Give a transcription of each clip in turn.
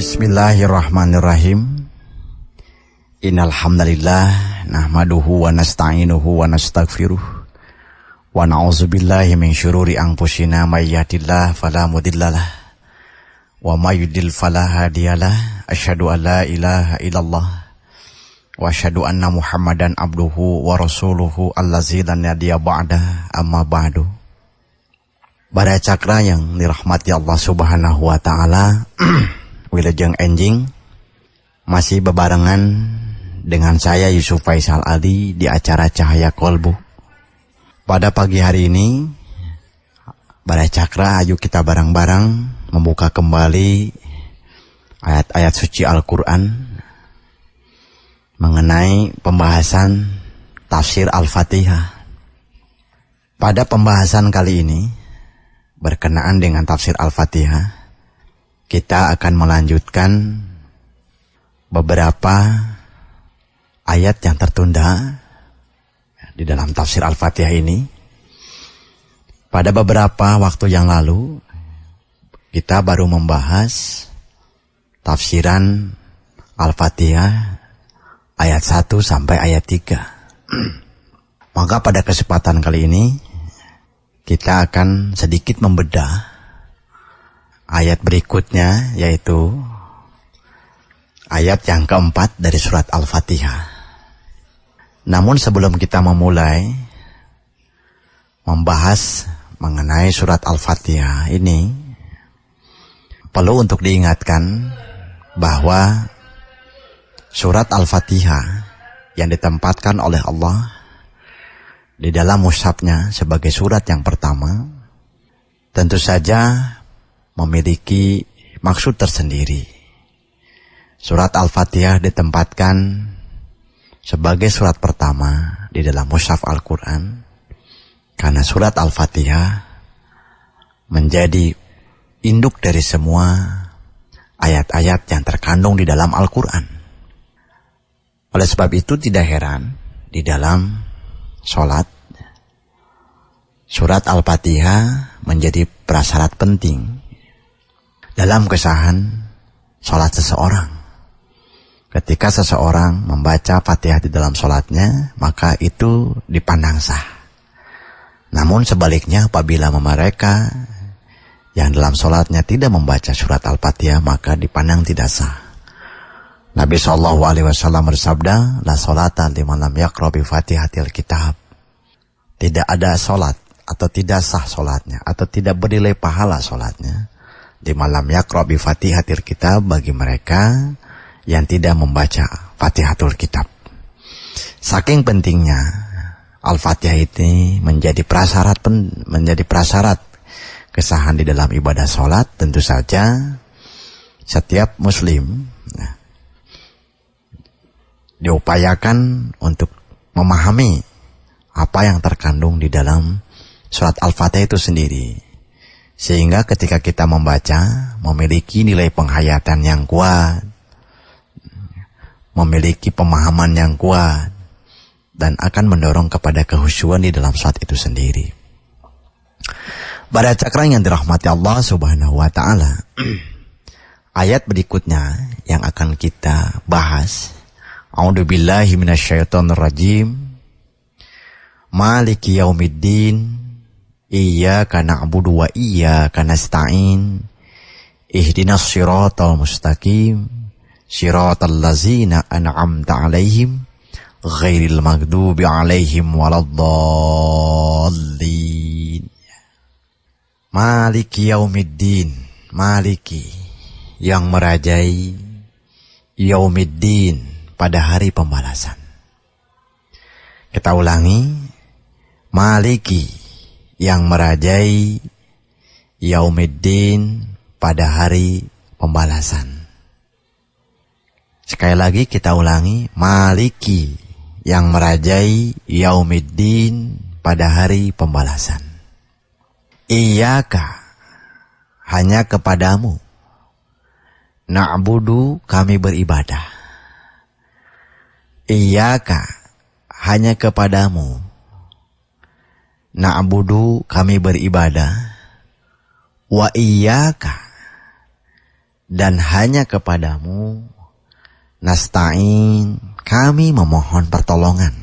Bismillahirrahmanirrahim. Innal hamdalillah nahmaduhu wa nasta'inuhu wa nastaghfiruh wa na'udzubillahi min syururi anfusina may yahdihillahu fala mudhillalah wa may yudlil fala hadiyalah. Asyhadu an la ilaha illallah wa asyhadu anna Muhammadan abduhu wa rasuluhu allazi lan nabiyya ba'da, amma ba'du. Para cakra yang dirahmati Allah Subhanahu wa taala, wilujeng enjing masih bebarengan dengan saya Yusuf Faisal Aldi di acara Cahaya Kolbu. Pada pagi hari ini, para cakra, ayo kita bareng-bareng membuka kembali ayat-ayat suci Al-Quran mengenai pembahasan tafsir Al-Fatihah. Pada pembahasan kali ini, berkenaan dengan tafsir Al-Fatihah, kita akan melanjutkan beberapa ayat yang tertunda di dalam tafsir Al-Fatihah ini. Pada beberapa waktu yang lalu, kita baru membahas tafsiran Al-Fatihah ayat 1 sampai ayat 3. Maka pada kesempatan kali ini, kita akan sedikit membedah ayat berikutnya, yaitu ayat yang keempat dari surat Al-Fatihah. Namun sebelum kita memulai membahas mengenai surat Al-Fatihah ini, perlu untuk diingatkan bahwa surat Al-Fatihah yang ditempatkan oleh Allah di dalam mushafnya sebagai surat yang pertama, tentu saja memiliki maksud tersendiri. Surat Al-Fatihah ditempatkan sebagai surat pertama di dalam mushaf Al-Quran karena surat Al-Fatihah menjadi induk dari semua ayat-ayat yang terkandung di dalam Al-Quran. Oleh sebab itu tidak heran di dalam sholat, surat Al-Fatihah menjadi prasyarat penting dalam kesahan sholat seseorang. Ketika seseorang membaca Fatihah di dalam sholatnya, maka itu dipandang sah. Namun sebaliknya, apabila mereka yang dalam sholatnya tidak membaca surat Al-Fatihah, maka dipandang tidak sah. Nabi SAW bersabda, la sholata liman lam yaqra bi fatihatil kitab. Tidak ada sholat atau tidak sah sholatnya atau tidak bernilai pahala sholatnya liman lam yaqra bi fatihatil kitab, bagi mereka yang tidak membaca Fatihatul Kitab. Saking pentingnya Al-Fatihah ini menjadi prasyarat kesahan di dalam ibadah sholat. Tentu saja setiap muslim diupayakan untuk memahami apa yang terkandung di dalam surat Al-Fatihah itu sendiri. Sehingga ketika kita membaca, memiliki nilai penghayatan yang kuat, memiliki pemahaman yang kuat, dan akan mendorong kepada kehusyuan di dalam surat itu sendiri. Para cakra yang dirahmati Allah Subhanahu wa ta'ala, ayat berikutnya yang akan kita bahas, A'udzubillahi minasyaitonirrajim. Maliki yaumiddin. Iyyaka na'budu wa iyyaka nasta'in. Ihdinas siratal mustaqim. Siratal ladzina an'amta 'alaihim ghairil maghdubi 'alaihim waladdallin. Maliki yaumiddin. Maliki, yang merajai, yaumiddin, pada hari pembalasan. Kita ulangi, Maliki, yang merajai, yaumiddin, pada hari pembalasan. Sekali lagi kita ulangi, Maliki, yang merajai, yaumiddin, pada hari pembalasan. Iyyaka, hanya kepadamu. Na'budu, kami beribadah. Iyyaka, hanya kepadamu. Na'budu, kami beribadah. Wa iyyaka, dan hanya kepadamu nasta'in, kami memohon pertolongan.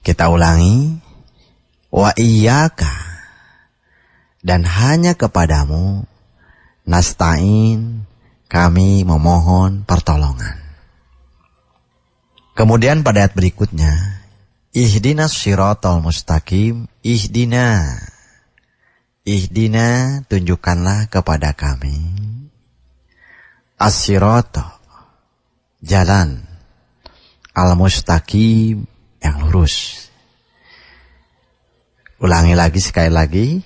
Kita ulangi, wa iyyaka, dan hanya kepadamu nasta'in, kami memohon pertolongan. Kemudian pada ayat berikutnya, ihdinas siratal mustaqim, ihdina, tunjukkanlah kepada kami as-sirata, jalan, al-mustaqim, yang lurus. Ulangi lagi, sekali lagi,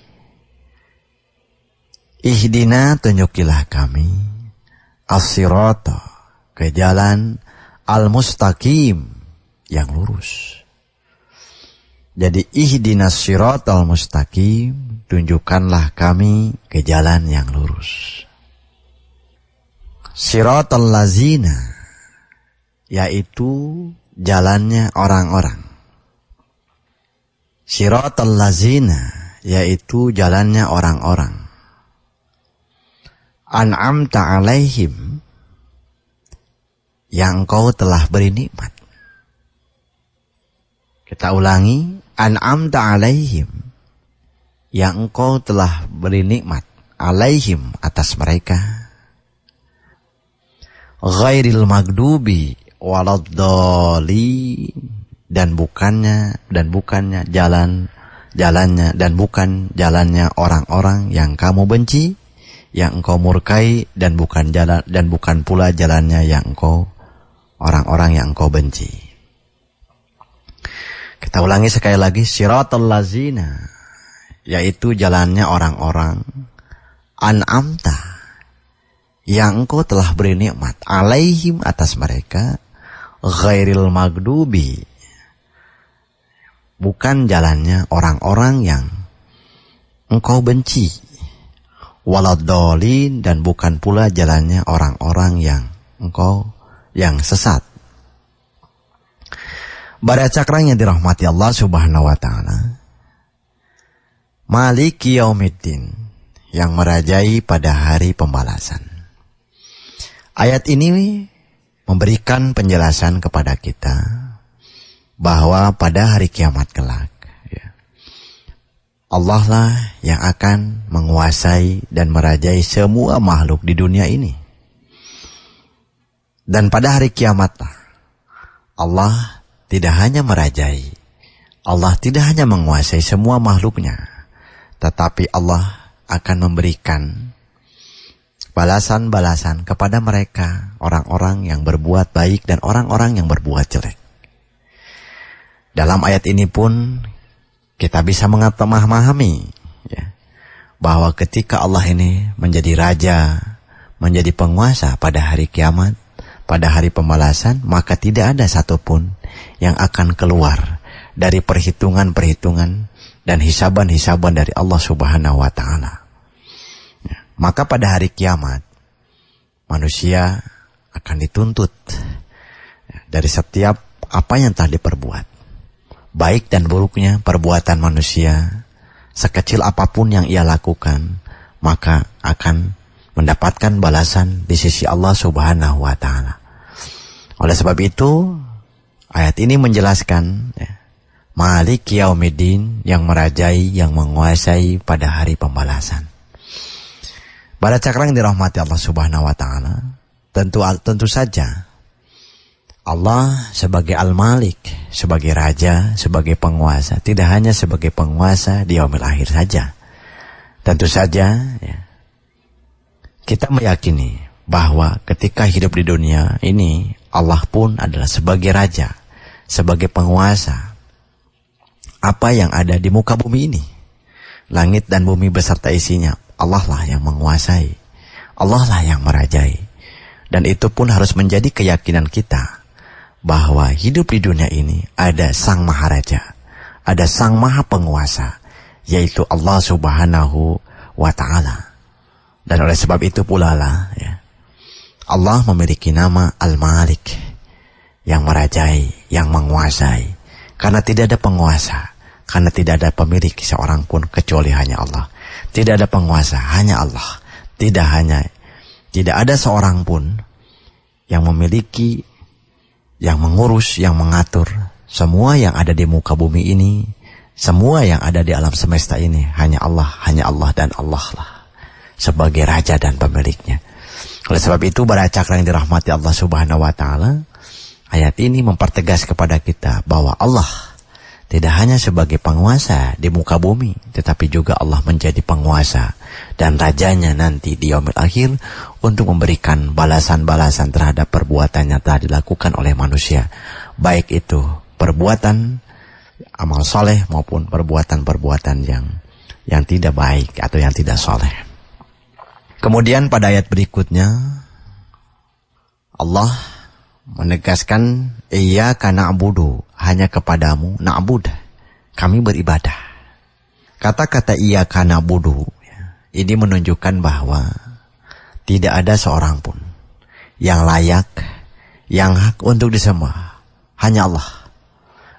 ihdina, tunjukilah kami as-sirata, ke jalan al-mustaqim, yang lurus. Jadi ihdinas siratal mustaqim, tunjukkanlah kami ke jalan yang lurus. Siratal lazina, yaitu jalannya orang-orang. Siratal lazina, yaitu jalannya orang-orang. An'amta alaihim, yang engkau telah beri nikmat. Kita ulangi, an'amta alaihim, yang engkau telah beri nikmat, alaihim, atas mereka. Ghairil magdubi waladdallin, dan bukan jalannya orang-orang yang kamu benci, yang engkau murkai, dan bukan pula jalannya yang orang-orang yang engkau benci. Kita ulangi sekali lagi, siratal lazina, yaitu jalannya orang-orang, an'amta, yang engkau telah beri nikmat, alaihim, atas mereka, ghairil magdubi, bukan jalannya orang-orang yang engkau benci, waladdallin, dan bukan pula jalannya orang-orang yang sesat. Para cakrang yang dirahmati Allah Subhanahu wa taala, Maliki Yaumiddin, yang merajai pada hari pembalasan. Ayat ini memberikan penjelasan kepada kita bahwa pada hari kiamat kelak, Allah lah yang akan menguasai dan merajai semua makhluk di dunia ini. Dan pada hari kiamatlah Allah tidak hanya merajai, Allah tidak hanya menguasai semua makhluknya, tetapi Allah akan memberikan balasan-balasan kepada mereka, orang-orang yang berbuat baik dan orang-orang yang berbuat jelek. Dalam ayat ini pun kita bisa memahami bahwa ketika Allah ini menjadi raja, menjadi penguasa pada hari kiamat, pada hari pembalasan, maka tidak ada satupun yang akan keluar dari perhitungan-perhitungan dan hisaban-hisaban dari Allah Subhanahu wa taala. Maka pada hari kiamat manusia akan dituntut dari setiap apa yang telah diperbuat. Baik dan buruknya perbuatan manusia, sekecil apapun yang ia lakukan, maka akan mendapatkan balasan di sisi Allah Subhanahu wa taala. Oleh sebab itu, ayat ini menjelaskan Maliki Yaumiddin, yang merajai, yang menguasai pada hari pembalasan. Para cakrang dirahmati Allah Subhanahu wa taala, tentu saja Allah sebagai Al-Malik, sebagai raja, sebagai penguasa, tidak hanya sebagai penguasa di yaumil akhir saja. Tentu saja kita meyakini bahwa ketika hidup di dunia ini, Allah pun adalah sebagai raja, sebagai penguasa. Apa yang ada di muka bumi ini, langit dan bumi beserta isinya, Allah lah yang menguasai, Allah lah yang merajai. Dan itu pun harus menjadi keyakinan kita, bahwa hidup di dunia ini ada Sang Maharaja, ada Sang Maha Penguasa, yaitu Allah Subhanahu wa ta'ala. Dan oleh sebab itu pula lah Allah memiliki nama Al-Malik, yang merajai, yang menguasai. Karena tidak ada penguasa, karena tidak ada pemilik seorang pun kecuali hanya Allah. Tidak ada penguasa, hanya Allah. Tidak hanya Tidak ada seorang pun yang memiliki, yang mengurus, yang mengatur semua yang ada di muka bumi ini, semua yang ada di alam semesta ini. Hanya Allah dan Allah lah sebagai raja dan pemiliknya. Oleh sebab itu, para cakra yang dirahmati Allah Subhanahu wa taala, ayat ini mempertegas kepada kita bahwa Allah tidak hanya sebagai penguasa di muka bumi, tetapi juga Allah menjadi penguasa dan rajanya nanti di yaumil akhir untuk memberikan balasan-balasan terhadap perbuatan yang telah dilakukan oleh manusia. Baik itu perbuatan amal soleh maupun perbuatan-perbuatan yang tidak baik atau yang tidak soleh. Kemudian pada ayat berikutnya Allah menegaskan iyyaka na'budu, hanya kepadamu na'bud, kami beribadah. Kata-kata iyyaka na'budu ini menunjukkan bahwa tidak ada seorang pun yang layak, yang hak untuk disembah, hanya Allah.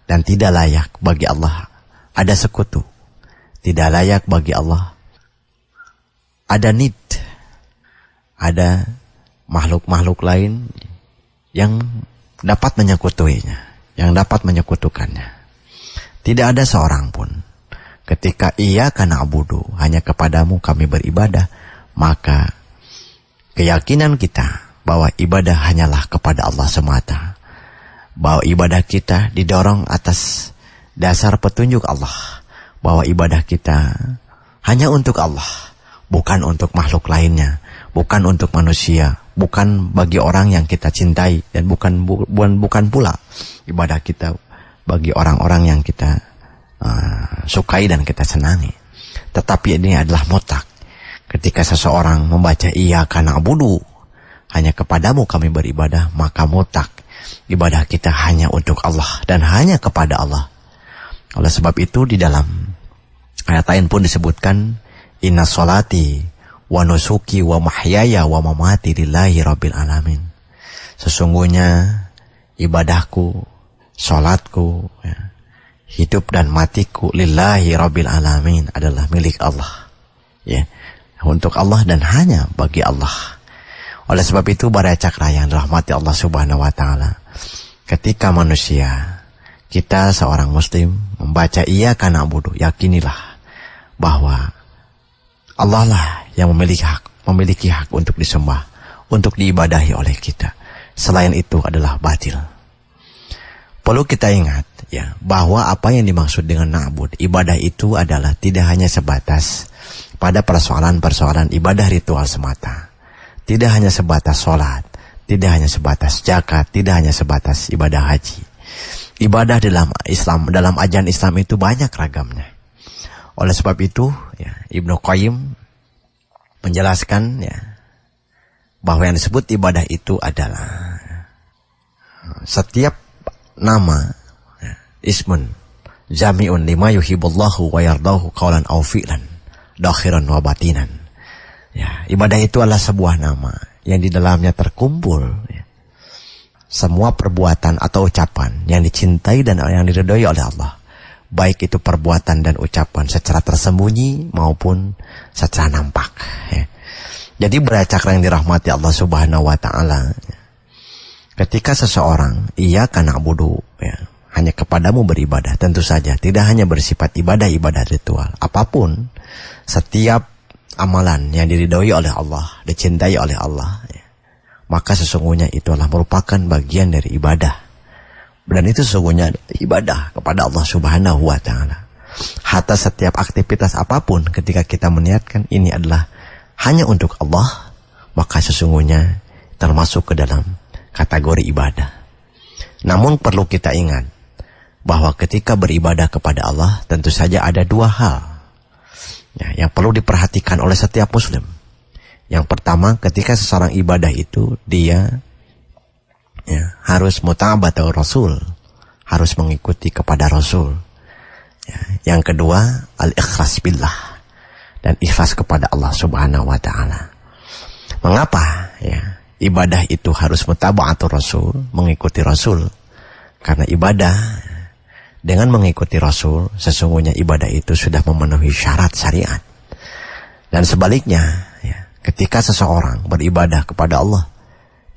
Dan tidak layak bagi Allah ada sekutu. Tidak layak bagi Allah ada nid, ada makhluk-makhluk lain yang dapat menyekutuinya, yang dapat menyekutukannya. Tidak ada seorang pun. Ketika iyyaka na'budu, hanya kepadamu kami beribadah, maka keyakinan kita bahwa ibadah hanyalah kepada Allah semata, bahwa ibadah kita didorong atas dasar petunjuk Allah, bahwa ibadah kita hanya untuk Allah, bukan untuk makhluk lainnya, bukan untuk manusia, bukan bagi orang yang kita cintai, dan bukan pula ibadah kita bagi orang-orang yang kita sukai dan kita senangi. Tetapi ini adalah mutlak. Ketika seseorang membaca iyyaka na'budu, hanya kepadamu kami beribadah, maka mutlak ibadah kita hanya untuk Allah dan hanya kepada Allah. Oleh sebab itu di dalam ayat lain pun disebutkan inna sholati wa nusuki wa mahyaya wa mamati lillahi rabbil alamin. Sesungguhnya ibadahku, sholatku, hidup dan matiku lillahi rabbil alamin, adalah milik Allah. Ya, untuk Allah dan hanya bagi Allah. Oleh sebab itu para cakra yang dirahmati Allah Subhanahu wa taala, ketika manusia, kita seorang muslim membaca iyyaka na'budu, yakinilah bahwa Allah lah yang memiliki hak untuk disembah, untuk diibadahi oleh kita. Selain itu adalah batil. Perlu kita ingat ya, bahwa apa yang dimaksud dengan na'bud, ibadah itu adalah tidak hanya sebatas pada persoalan-persoalan ibadah ritual semata. Tidak hanya sebatas sholat, tidak hanya sebatas zakat, tidak hanya sebatas ibadah haji. Ibadah dalam Islam, dalam ajaran Islam itu banyak ragamnya. Oleh sebab itu, ya, Ibnu Qayyim menjelaskan ya, bahwa yang disebut ibadah itu adalah setiap nama ya, ismun jami'un lima yuhibbullahu wa yardahu qawlan aw fi'lan dakhiran wa batinan. Ya, ibadah itu adalah sebuah nama yang di dalamnya terkumpul ya, semua perbuatan atau ucapan yang dicintai dan yang diridhoi oleh Allah. Baik itu perbuatan dan ucapan secara tersembunyi maupun secara nampak. Ya. Jadi bercakra yang dirahmati Allah Subhanahu wa taala. Ketika seseorang iyyaka na'budu, ya, hanya kepadamu beribadah, tentu saja tidak hanya bersifat ibadah-ibadah ritual. Apapun, setiap amalan yang diridhoi oleh Allah, dicintai oleh Allah, ya, maka sesungguhnya itu adalah merupakan bagian dari ibadah. Dan itu sesungguhnya ibadah kepada Allah Subhanahu wa taala. Hatta setiap aktivitas apapun ketika kita meniatkan ini adalah hanya untuk Allah, maka sesungguhnya termasuk ke dalam kategori ibadah. Namun perlu kita ingat bahwa ketika beribadah kepada Allah tentu saja ada dua hal ya, yang perlu diperhatikan oleh setiap muslim. Yang pertama, ketika seseorang ibadah itu dia ya, harus mutaba'atul Rasul, harus mengikuti kepada Rasul. Ya, yang kedua, al-ikhlas billah, dan ikhlas kepada Allah Subhanahu wa taala. Mengapa ya ibadah itu harus mutaba'atul Rasul, mengikuti Rasul? Karena ibadah dengan mengikuti Rasul, sesungguhnya ibadah itu sudah memenuhi syarat syariat. Dan sebaliknya ya, ketika seseorang beribadah kepada Allah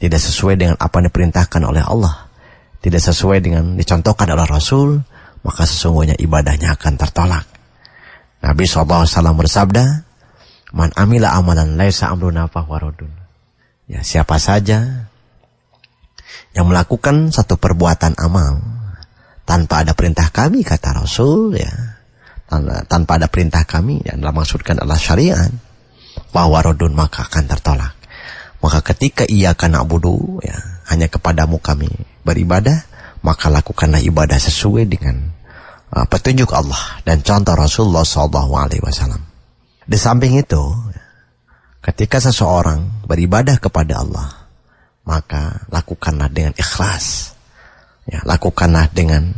tidak sesuai dengan apa yang diperintahkan oleh Allah, tidak sesuai dengan dicontohkan oleh Rasul, maka sesungguhnya ibadahnya akan tertolak. Nabi SAW bersabda, "Man amila amalan laisa amruna fahuwa raddun." Ya, siapa saja yang melakukan satu perbuatan amal tanpa ada perintah kami, kata Rasul, ya, tanpa ada perintah kami, yang maksudkan adalah syariat, fahuwa raddun, maka akan tertolak. Maka ketika iyyaka na'budu, ya, hanya kepadamu kami beribadah, maka lakukanlah ibadah sesuai dengan petunjuk Allah dan contoh Rasulullah SAW. Di samping itu, ketika seseorang beribadah kepada Allah, maka lakukanlah dengan ikhlas. Ya, lakukanlah dengan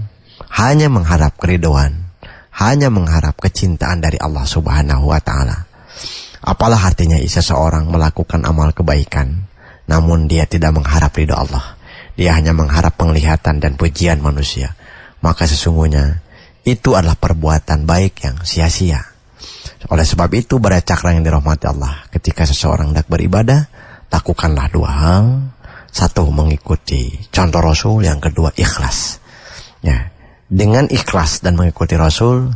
hanya mengharap keridhaan, hanya mengharap kecintaan dari Allah Subhanahu wa Ta'ala. Apalah artinya seseorang melakukan amal kebaikan, namun dia tidak mengharap ridho Allah. Dia hanya mengharap penglihatan dan pujian manusia. Maka sesungguhnya itu adalah perbuatan baik yang sia-sia. Oleh sebab itu, para cakra yang dirahmati Allah, ketika seseorang hendak beribadah, lakukanlah dua hal. Satu, mengikuti contoh Rasul. Yang kedua, ikhlas. Ya, dengan ikhlas dan mengikuti Rasul,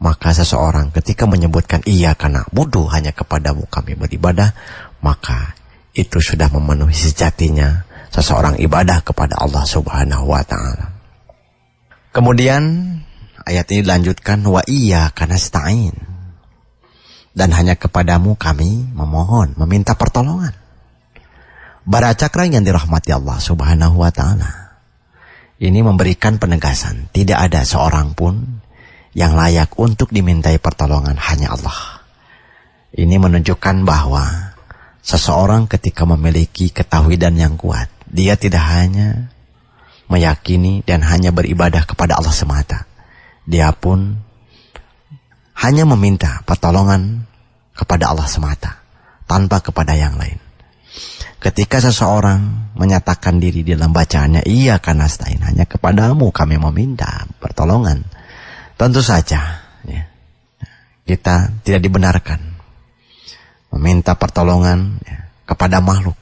maka seseorang ketika menyebutkan iyyaka na'budu, hanya kepadamu kami beribadah, maka itu sudah memenuhi sejatinya seseorang ibadah kepada Allah Subhanahu wa Ta'ala. Kemudian ayat ini dilanjutkan, wa iyyaka nasta'in, dan hanya kepadamu kami memohon, meminta pertolongan. Para cakra yang dirahmati Allah Subhanahu wa Ta'ala, ini memberikan penegasan, tidak ada seorang pun yang layak untuk dimintai pertolongan, hanya Allah. Ini menunjukkan bahwa seseorang ketika memiliki ketauhidan yang kuat, dia tidak hanya meyakini dan hanya beribadah kepada Allah semata. Dia pun hanya meminta pertolongan kepada Allah semata, tanpa kepada yang lain. Ketika seseorang menyatakan diri dalam bacaannya, iyyaka nasta'in, hanya kepadamu kami meminta pertolongan, tentu saja ya, kita tidak dibenarkan meminta pertolongan ya, kepada makhluk,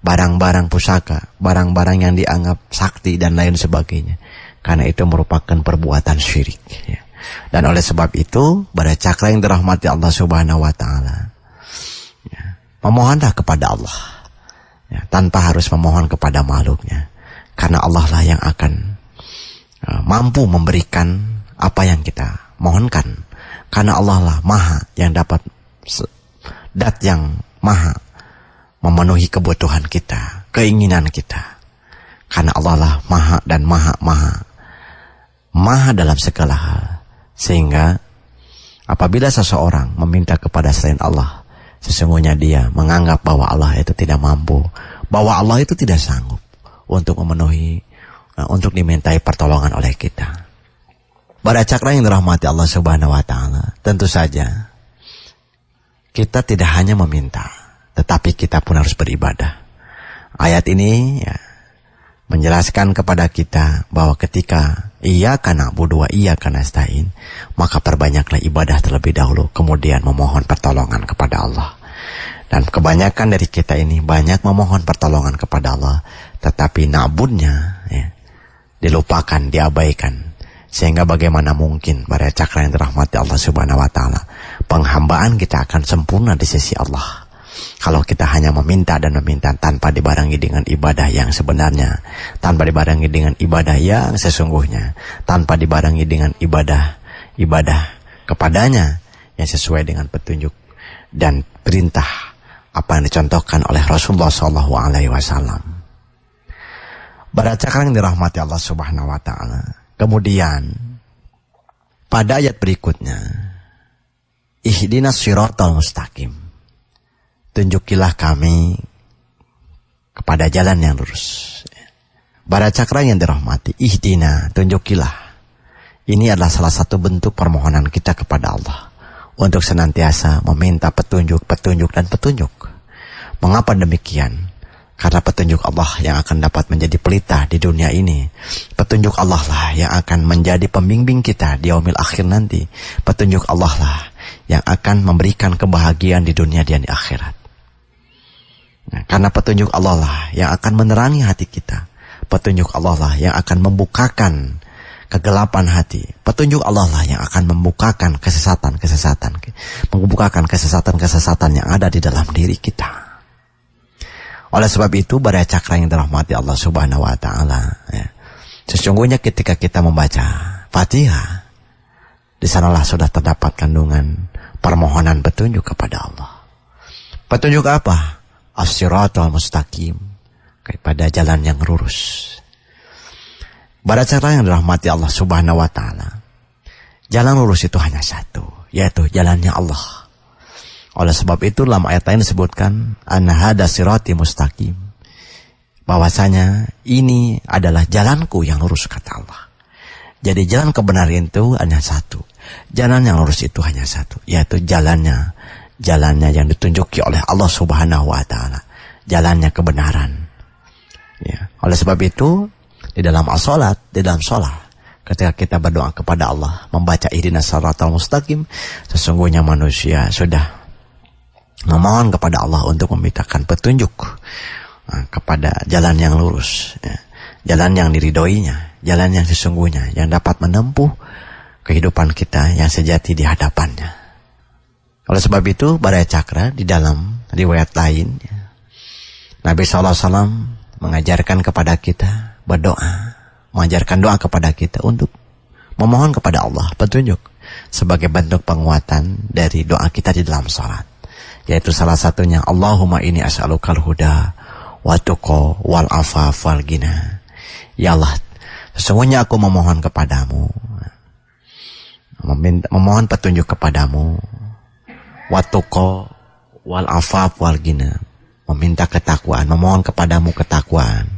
barang-barang pusaka, barang-barang yang dianggap sakti dan lain sebagainya, karena itu merupakan perbuatan syirik ya. Dan oleh sebab itu, para cakra yang dirahmati Allah Subhanahu wa Ta'ala, ya, memohonlah kepada Allah ya, tanpa harus memohon kepada makhluknya, karena Allah lah yang akan mampu memberikan apa yang kita mohonkan, karena Allah lah maha yang dapat, dat yang maha memenuhi kebutuhan kita, keinginan kita, karena Allah lah maha dan maha dalam segala hal. Sehingga apabila seseorang meminta kepada selain Allah, sesungguhnya dia menganggap bahwa Allah itu tidak mampu, bahwa Allah itu tidak sanggup untuk memenuhi, untuk dimintai pertolongan oleh kita. Para cakra yang dirahmati Allah Subhanahu wa Ta'ala, tentu saja kita tidak hanya meminta, tetapi kita pun harus beribadah. Ayat ini ya, menjelaskan kepada kita bahwa ketika iyyaka na'budu wa iyyaka nasta'in, maka perbanyaklah ibadah terlebih dahulu, kemudian memohon pertolongan kepada Allah. Dan kebanyakan dari kita ini banyak memohon pertolongan kepada Allah, tetapi na'budnya ya, dilupakan, diabaikan. Sehingga bagaimana mungkin para cakra yang dirahmati Allah Subhanahu wa Ta'ala, penghambaan kita akan sempurna di sisi Allah kalau kita hanya meminta dan meminta tanpa dibarengi dengan ibadah yang sebenarnya, tanpa dibarengi dengan ibadah yang sesungguhnya, tanpa dibarengi dengan ibadah kepadanya yang sesuai dengan petunjuk dan perintah apa yang dicontohkan oleh Rasulullah SAW. Para cakra yang dirahmati Allah Subhanahu wa Ta'ala, kemudian pada ayat berikutnya, ihdinas siratal mustaqim, tunjukilah kami kepada jalan yang lurus. Para cakra yang dirahmati, ihdina, tunjukilah. Ini adalah salah satu bentuk permohonan kita kepada Allah untuk senantiasa meminta petunjuk dan petunjuk. Mengapa demikian? Karena petunjuk Allah yang akan dapat menjadi pelita di dunia ini. Petunjuk Allah lah yang akan menjadi pembimbing kita di yaumil akhir nanti. Petunjuk Allah lah yang akan memberikan kebahagiaan di dunia dan di akhirat. Nah, karena petunjuk Allah lah yang akan menerangi hati kita. Petunjuk Allah lah yang akan membukakan kegelapan hati. Petunjuk Allah lah yang akan membukakan kesesatan-kesesatan. Membukakan kesesatan-kesesatan yang ada di dalam diri kita. Oleh sebab itu, Badai Cakra yang dirahmati Allah Subhanahu wa Ta'ala, ya, sesungguhnya ketika kita membaca Fatihah, di sanalah sudah terdapat kandungan permohonan petunjuk kepada Allah. Petunjuk apa? As-siratal mustaqim, kepada jalan yang lurus. Badai Cakra yang dirahmati Allah Subhanahu wa Ta'ala, jalan lurus itu hanya satu, yaitu jalannya Allah. Oleh sebab itu dalam ayat lain disebutkan anna hada sirati mustaqim, bahwasanya ini adalah jalanku yang lurus, kata Allah. Jadi jalan kebenaran itu hanya satu, jalan yang lurus itu hanya satu, yaitu jalannya yang ditunjuki oleh Allah Subhanahu wa Ta'ala, jalannya kebenaran. Ya. Oleh sebab itu di dalam as-salat, di dalam salat, ketika kita berdoa kepada Allah, membaca ihdinas shiratal mustaqim, sesungguhnya manusia sudah memohon kepada Allah untuk memintakan petunjuk kepada jalan yang lurus, ya. Jalan yang diridhoinya, jalan yang sesungguhnya, yang dapat menempuh kehidupan kita yang sejati di hadapannya. Oleh sebab itu, Badai Cakra di dalam riwayat lain, ya, Nabi SAW mengajarkan kepada kita berdoa, mengajarkan doa kepada kita untuk memohon kepada Allah petunjuk sebagai bentuk penguatan dari doa kita di dalam salat. Yaitu salah satunya Allahumma inni as'alukal huda wa tuqa wal afaf wal ghina. Ya Allah, sesungguhnya aku memohon kepadamu, memohon petunjuk kepadamu, wa tuqa wal afaf wal ghina, meminta ketakwaan, memohon kepadamu ketakwaan,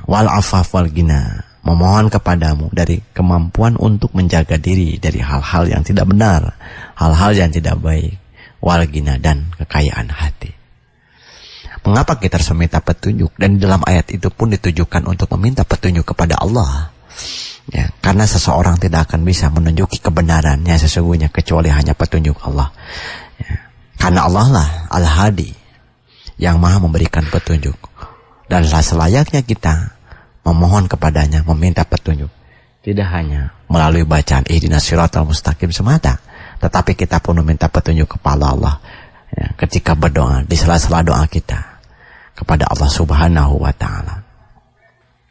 wal afaf wal ghina, memohon kepadamu dari kemampuan untuk menjaga diri dari hal-hal yang tidak benar, hal-hal yang tidak baik, wal ghina, dan kekayaan hati. Mengapa kita harus meminta petunjuk? Dan dalam ayat itu pun ditujukan untuk meminta petunjuk kepada Allah. Ya, karena seseorang tidak akan bisa menunjuki kebenarannya sesungguhnya kecuali hanya petunjuk Allah. Ya, karena Allah lah Al-Hadi, yang maha memberikan petunjuk. Dan selayaknya kita memohon kepadanya, meminta petunjuk. Tidak hanya melalui bacaan ihdinas shiratal mustaqim semata, tetapi kita pun meminta petunjuk kepada Allah, ya, ketika berdoa, di sela-sela doa kita kepada Allah Subhanahu wa Ta'ala.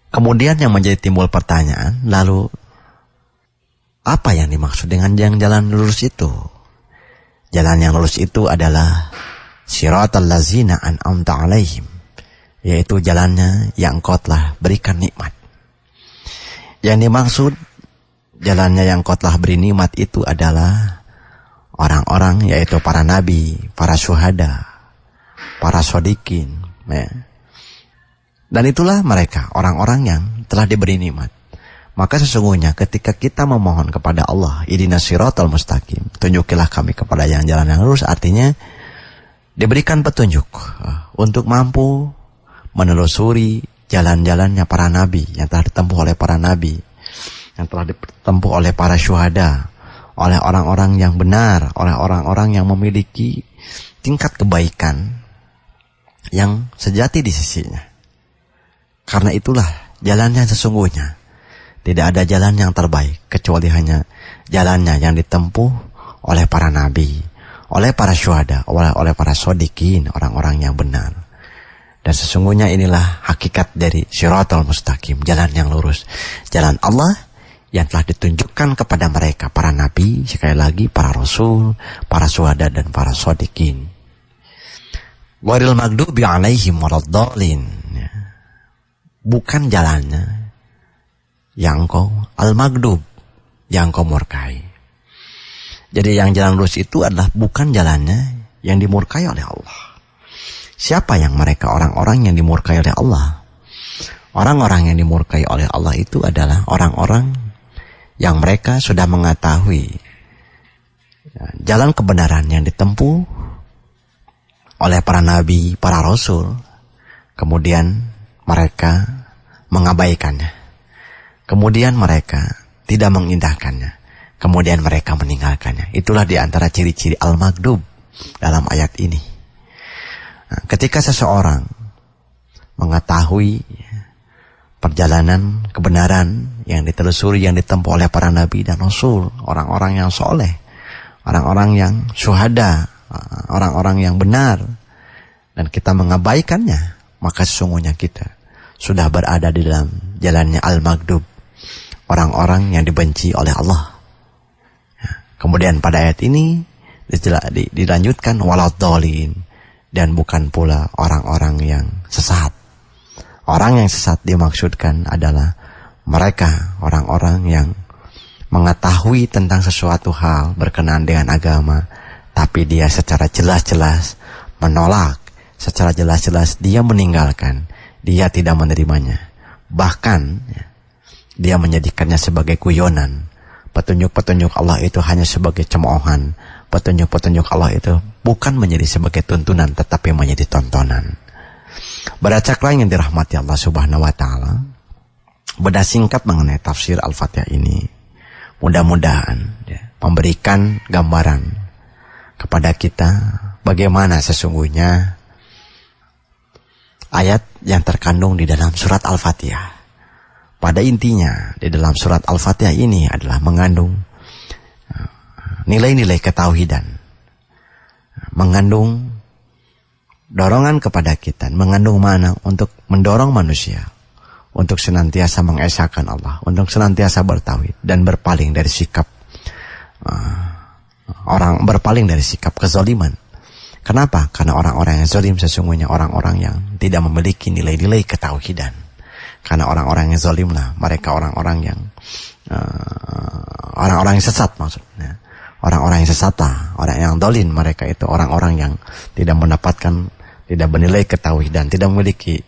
Kemudian yang menjadi timbul pertanyaan, lalu apa yang dimaksud dengan yang jalan lurus itu? Jalan yang lurus itu adalah siratal ladzina an'amta alaihim, yaitu jalannya yang Engkau telah berikan nikmat. Yang dimaksud jalannya yang Engkau telah beri nikmat itu adalah orang-orang, yaitu para nabi, para syuhada, para shodikin, ya. Dan itulah mereka, orang-orang yang telah diberi nikmat. Maka sesungguhnya ketika kita memohon kepada Allah, ihdinas shiratal mustaqim, tunjukilah kami kepada jalan yang lurus, artinya diberikan petunjuk untuk mampu menelusuri jalan-jalannya para nabi, yang telah ditempuh oleh para nabi, yang telah ditempuh oleh para syuhada, oleh orang-orang yang benar, oleh orang-orang yang memiliki tingkat kebaikan yang sejati di sisinya. Karena itulah jalannya sesungguhnya. Tidak ada jalan yang terbaik kecuali hanya jalannya yang ditempuh oleh para nabi, oleh para syuhada, oleh para shodikin, orang-orang yang benar. Dan sesungguhnya inilah hakikat dari shiratal mustaqim, jalan yang lurus, jalan Allah yang telah ditunjukkan kepada mereka, para nabi, sekali lagi para rasul, para syuhada, dan para shodikin. Ghairil maghdubi alaihim waladdallin, bukan jalannya yang Engkau al-maghdub, yang Engkau murkai. Jadi yang jalan lurus itu adalah bukan jalannya yang dimurkai oleh Allah. Siapa yang mereka? Orang-orang yang dimurkai oleh Allah. Orang-orang yang dimurkai oleh Allah itu adalah orang-orang yang mereka sudah mengetahui jalan kebenaran yang ditempuh oleh para nabi, para rasul. Kemudian mereka mengabaikannya. Kemudian mereka tidak mengindahkannya. Kemudian mereka meninggalkannya. Itulah di antara ciri-ciri al-maghdub dalam ayat ini. Nah, ketika seseorang mengetahui perjalanan kebenaran yang ditelusuri, yang ditempuh oleh para nabi dan rasul, orang-orang yang soleh, orang-orang yang syuhada, orang-orang yang benar, dan kita mengabaikannya, maka sesungguhnya kita sudah berada di dalam jalannya al-maghdub, orang-orang yang dibenci oleh Allah. Kemudian pada ayat ini dilanjutkan waladhdallin, dan bukan pula orang-orang yang sesat. Orang yang sesat dimaksudkan adalah mereka orang-orang yang mengetahui tentang sesuatu hal berkenaan dengan agama, tapi dia secara jelas-jelas menolak, secara jelas-jelas dia meninggalkan, dia tidak menerimanya. Bahkan dia menjadikannya sebagai guyonan. Petunjuk-petunjuk Allah itu hanya sebagai cemoohan. Petunjuk-petunjuk Allah itu bukan menjadi sebagai tuntunan, tetapi menjadi tontonan. Berdasarkan yang dirahmati Allah Subhanahu wa Ta'ala, bedah singkat mengenai tafsir Al-Fatihah ini, mudah-mudahan memberikan gambaran kepada kita bagaimana sesungguhnya ayat yang terkandung di dalam surat Al-Fatihah. Pada intinya, di dalam surat Al-Fatihah ini adalah mengandung nilai-nilai ketauhidan, mengandung dorongan kepada kita, mengandung mana untuk mendorong manusia untuk senantiasa mengesahkan Allah, untuk senantiasa bertauhid dan berpaling dari sikap berpaling dari sikap kezaliman. Kenapa? Karena orang-orang yang zalim sesungguhnya orang-orang yang tidak memiliki nilai-nilai ketauhidan. Karena orang-orang yang zalimlah mereka orang-orang yang sesat maksudnya. Orang-orang yang sesat lah, orang yang zalim mereka itu orang-orang yang tidak mendapatkan, tidak bernilai ketauhidan, tidak memiliki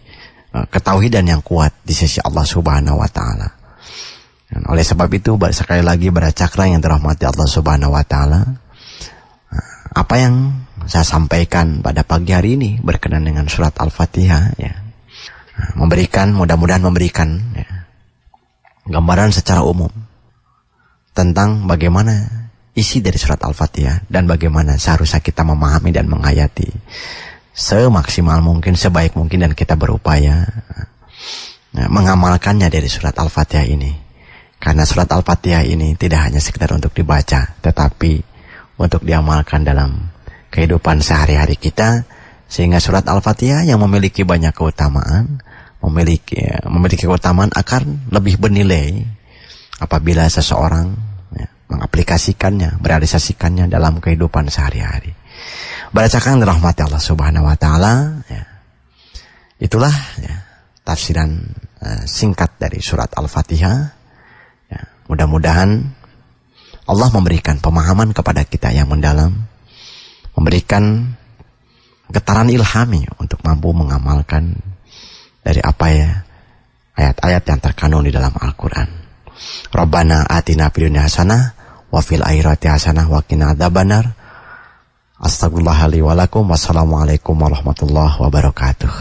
ketauhidan yang kuat di sisi Allah Subhanahu wa Ta'ala. Dan oleh sebab itu sekali lagi beracaklah yang dirahmati Allah Subhanahu wa Ta'ala, apa yang saya sampaikan pada pagi hari ini berkenaan dengan surat Al-Fatihah ya, mudah-mudahan memberikan gambaran secara umum tentang bagaimana isi dari surat Al-Fatihah dan bagaimana seharusnya kita memahami dan menghayati semaksimal mungkin, sebaik mungkin, dan kita berupaya mengamalkannya dari surat Al-Fatihah ini. Karena surat Al-Fatihah ini tidak hanya sekedar untuk dibaca, tetapi untuk diamalkan dalam kehidupan sehari-hari kita, sehingga surat Al-Fatihah yang memiliki banyak keutamaan, memiliki keutamaan akan lebih bernilai apabila seseorang mengaplikasikannya, merealisasikannya dalam kehidupan sehari-hari. Berdasarkan rahmat Allah Subhanahu wa Ta'ala ya. Itulah tafsiran singkat dari surat Al-Fatihah ya. Mudah-mudahan Allah memberikan pemahaman kepada kita yang mendalam, memberikan getaran ilhami untuk mampu mengamalkan dari apa ayat-ayat yang terkandung di dalam Al-Quran. Rabbana atina fid dunya hasanah wa fil akhirati hasanah wa qina adzabannar. Astagfirullahaladzim. Wassalamualaikum warahmatullahi wabarakatuh.